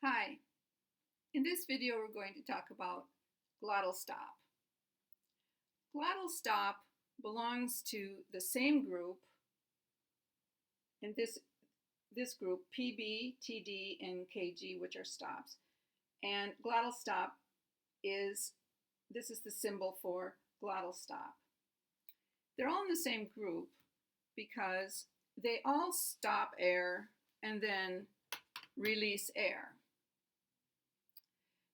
Hi, in this video we're going to talk about glottal stop. Glottal stop belongs to the same group, in this group PB, TD, and KG, which are stops. And glottal stop this is the symbol for glottal stop. They're all in the same group because they all stop air and then release air.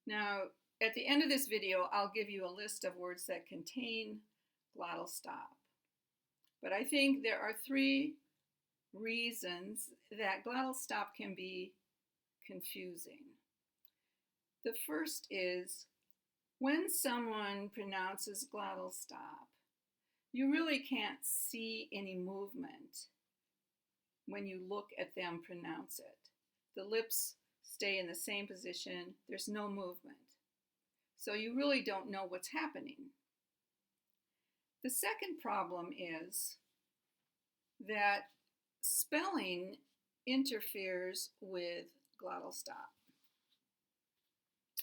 Now, at the end of this video, I'll give you a list of words that contain glottal stop. But I think there are three reasons that glottal stop can be confusing. The first is when someone pronounces glottal stop, you really can't see any movement when you look at them pronounce it. The lips stay in the same position, there's no movement. So you really don't know what's happening. The second problem is that spelling interferes with glottal stop.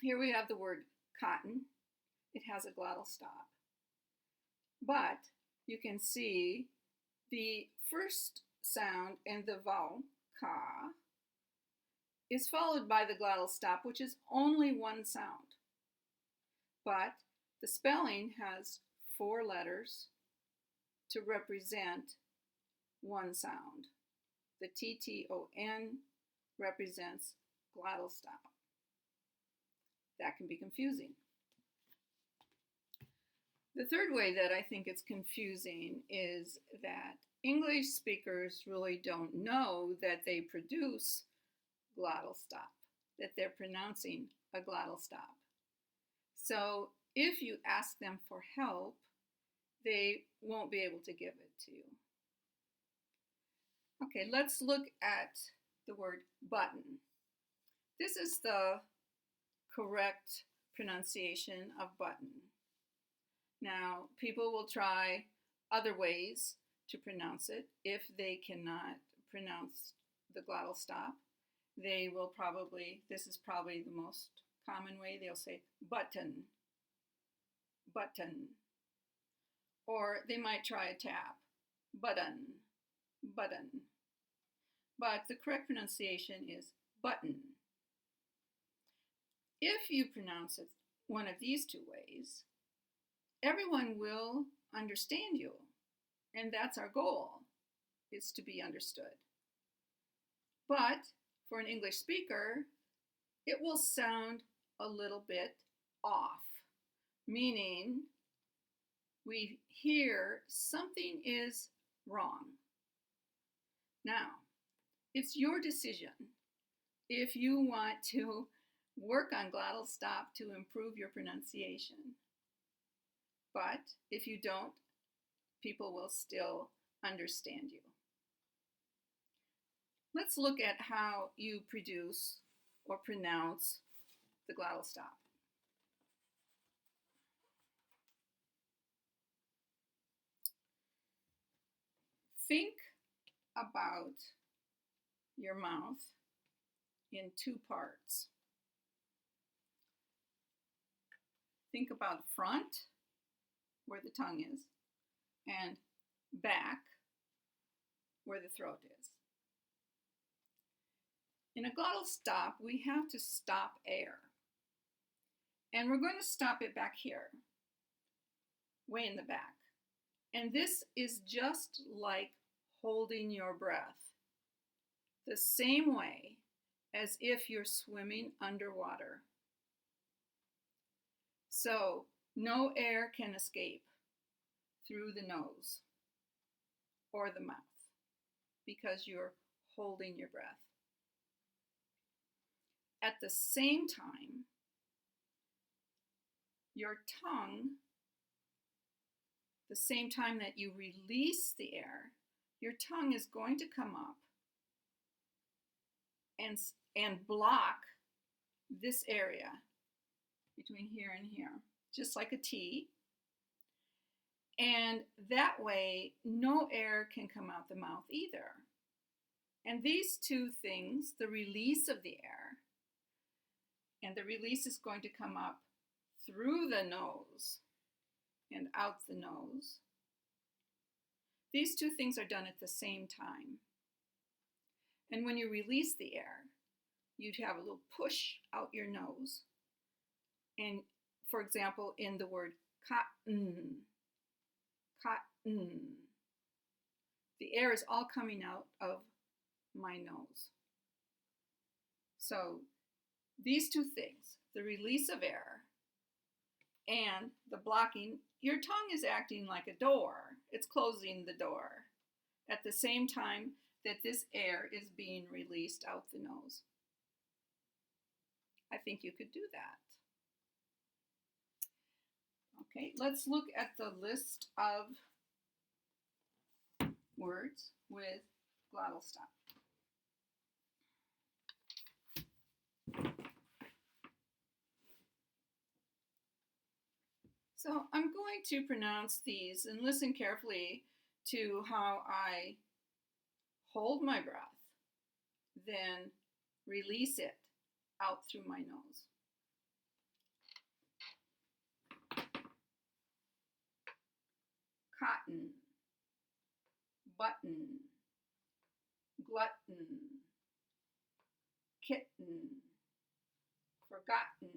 Here we have the word cotton. It has a glottal stop. But you can see the first sound in the vowel, ka, is followed by the glottal stop, which is only one sound. But the spelling has 4 letters to represent one sound. The TTON represents glottal stop. That can be confusing. The third way that I think it's confusing is that English speakers really don't know that they produce glottal stop, that they're pronouncing a glottal stop. So if you ask them for help, they won't be able to give it to you. Okay, let's look at the word button. This is the correct pronunciation of button. Now, people will try other ways to pronounce it. If they cannot pronounce the glottal stop, they will this is probably the most common way, they'll say button, button. Or they might try a tap, button, button. But the correct pronunciation is button. If you pronounce it one of these 2 ways, everyone will understand you. And that's our goal, is to be understood. But for an English speaker, it will sound a little bit off, meaning we hear something is wrong. Now, it's your decision if you want to work on glottal stop to improve your pronunciation. But if you don't, people will still understand you. Let's look at how you produce or pronounce the glottal stop. Think about your mouth in 2 parts. Think about front, where the tongue is, and back, where the throat is. In a glottal stop, we have to stop air. And we're going to stop it back here, way in the back. And this is just like holding your breath, the same way as if you're swimming underwater. So no air can escape through the nose or the mouth because you're holding your breath. At the same time, your tongue, the same time that you release the air, your tongue is going to come up and block this area between here and here, just like a T. And that way, no air can come out the mouth either. And these 2 things, the release of the air and the release is going to come up through the nose and out the nose. These two things are done at the same time. And when you release the air, you'd have a little push out your nose. And for example, in the word cotton, cotton, the air is all coming out of my nose. So these two things, the release of air and the blocking, your tongue is acting like a door. It's closing the door at the same time that this air is being released out the nose. I think you could do that. Okay, let's look at the list of words with glottal stop. So I'm going to pronounce these and listen carefully to how I hold my breath, then release it out through my nose. Cotton, button, glutton, kitten, forgotten,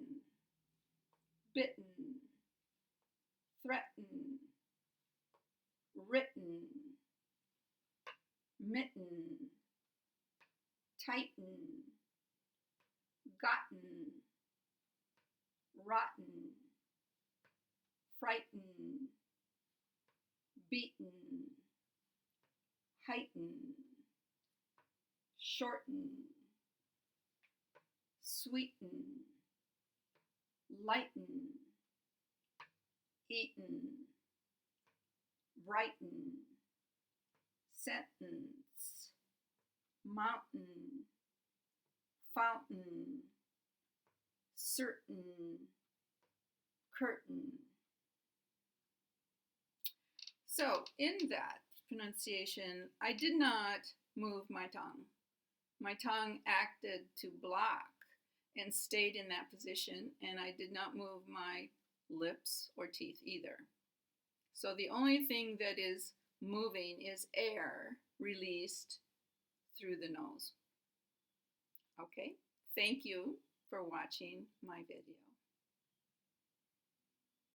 bitten, threaten, written, mitten, tighten, gotten, rotten, frighten, beaten, heighten, shorten, sweeten, lighten, eaten, brighten, sentence, mountain, fountain, certain, curtain. So in that pronunciation, I did not move my tongue. My tongue acted to block and stayed in that position, and I did not move my lips or teeth either. So the only thing that is moving is air released through the nose. Okay, thank you for watching my video.